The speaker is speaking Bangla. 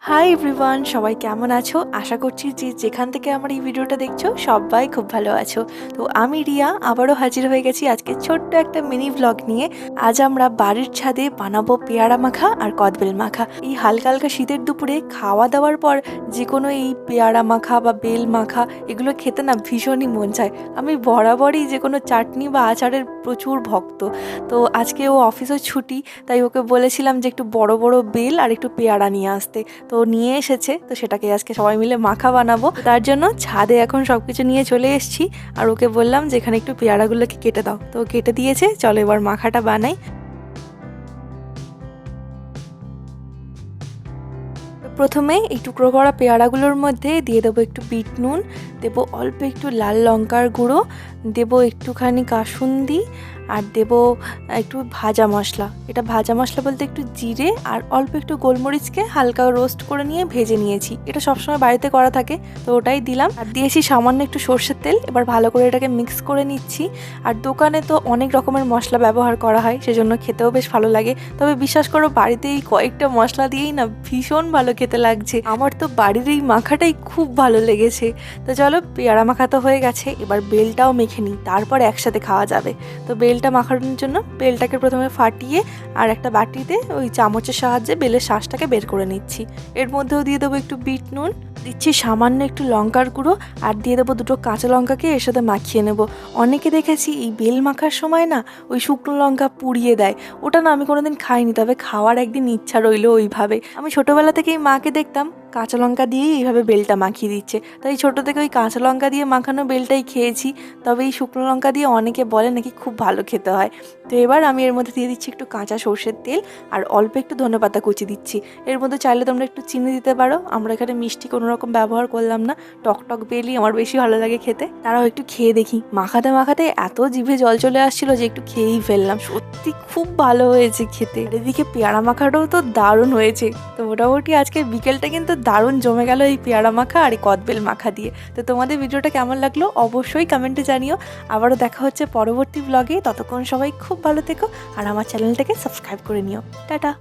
হাই এভরিওয়ান, সবাই কেমন আছো? আশা করছি যে যেখান থেকে আমার এই ভিডিওটা দেখছো সবাই খুব ভালো আছো। তো আমি রিয়া আবারও হাজির হয়ে গেছি আজকে ছোট্ট একটা মিনি ব্লগ নিয়ে। আজ আমরা বাড়ির ছাদে বানাবো পেয়ারা মাখা আর কদবেল মাখা। এই হালকা হালকা শীতের দুপুরে খাওয়া দাওয়ার পর যে কোনো এই পেয়ারা মাখা বা বেল মাখা এগুলো খেতে না ভীষণই মন চায়। আমি বরাবরই যে কোনো চাটনি বা আচারের প্রচুর ভক্ত। তো আজকে ও অফিসও ছুটি, তাই ওকে বলেছিলাম যে একটু বড় বড় বেল আর একটু পেয়ারা নিয়ে আসতে। তো নিয়ে এসেছে, তো সেটাকে আজকে সবাই মিলে মাখা বানাবো। তার জন্য ছাদে এখন সবকিছু নিয়ে চলে এসেছি আর ওকে বললাম যে এখানে একটু পেয়ারাগুলোকে কেটে দাও। তো কেটে দিয়েছে, চলো এবার মাখাটা বানাই। প্রথমে এই টুকরো করা পেয়ারাগুলোর মধ্যে দিয়ে দেবো একটু বিট নুন, দেবো অল্প একটু লাল লঙ্কার গুঁড়ো, দেবো একটুখানি কাসুন্দি আর দেবো একটু ভাজা মশলা। এটা ভাজা মশলা বলতে একটু জিরে আর অল্প একটু গোলমরিচকে হালকা রোস্ট করে নিয়ে ভেজে নিয়েছি। এটা সবসময় বাড়িতে করা থাকে, তো ওটাই দিলাম। আর দিয়েছি সামান্য একটু সর্ষের তেল। এবার ভালো করে এটাকে মিক্স করে নিচ্ছি। আর দোকানে তো অনেক রকমের মশলা ব্যবহার করা হয়, সেজন্য খেতেও বেশ ভালো লাগে। তবে বিশ্বাস করো, বাড়িতে এই কয়েকটা মশলা দিয়েই না ভীষণ ভালো খেতে লাগছে। আমার তো বাড়ির এই মাখাটাই খুব ভালো লেগেছে। তো চলো, পেয়ারা মাখা তো হয়ে গেছে, এবার বেলটাও মেখে নিই, তারপর একসাথে খাওয়া যাবে। তো বেলটা মাখানোর জন্য বেলটাকে প্রথমে ফাটিয়ে আর একটা বাটিতে ওই চামচের সাহায্যে বেলের শাঁসটাকে বের করে নিচ্ছি। এর মধ্যেও দিয়ে দেবো একটু বিট নুন, দিচ্ছি সামান্য একটু লঙ্কার গুঁড়ো আর দিয়ে দেবো দুটো কাঁচা লঙ্কাকে এর সাথে মাখিয়ে নেব। অনেকে দেখেছি এই বেল মাখার সময় না ওই শুকনো লঙ্কা পুড়িয়ে দেয়। ওটা না আমি কোনোদিন খাইনি, তবে খাওয়ার একদিন ইচ্ছা রইলো ওইভাবে। আমি ছোটোবেলা থেকেই মাকে দেখতাম কাঁচা লঙ্কা দিয়েই এইভাবে বেলটা মাখিয়ে দিচ্ছে, তাই ছোটো থেকে ওই কাঁচা লঙ্কা দিয়ে মাখানো বেলটাই খেয়েছি। তবে এই শুকনো লঙ্কা দিয়ে অনেকে বলে নাকি খুব ভালো খেতে হয়। তো এবার আমি এর মধ্যে দিয়ে দিচ্ছি একটু কাঁচা সর্ষের তেল আর অল্প একটু ধনেপাতা কুচি দিচ্ছি। এর মধ্যে চাইলে তোমরা একটু চিনি দিতে পারো, আমরা এখানে মিষ্টি কোনো রকম ব্যবহার করলাম না। টক বেলই আমার বেশি ভালো লাগে খেতে। তারাও একটু খেয়ে দেখি। মাখাতে মাখাতে এত জিভে জল চলে আসছিল যে একটু খেয়েই ফেললাম। সত্যি খুব ভালো হয়েছে খেতে। এদিকে পেয়ারা মাখাটাও তো দারুণ হয়েছে। তো মোটামুটি আজকে বিকেলটা কিন্তু দারুণ জমে গেল এই পেয়ারা মাখা আর এই কদবেল মাখা দিয়ে। তো তোমাদের ভিডিওটা কেমন লাগলো অবশ্যই কমেন্টে জানিও। আবারও দেখা হচ্ছে পরবর্তী ব্লগে। ততক্ষণ সবাই খুব ভালো থেকো আর আমার চ্যানেলটাকে সাবস্ক্রাইব করে নিও। টাটা।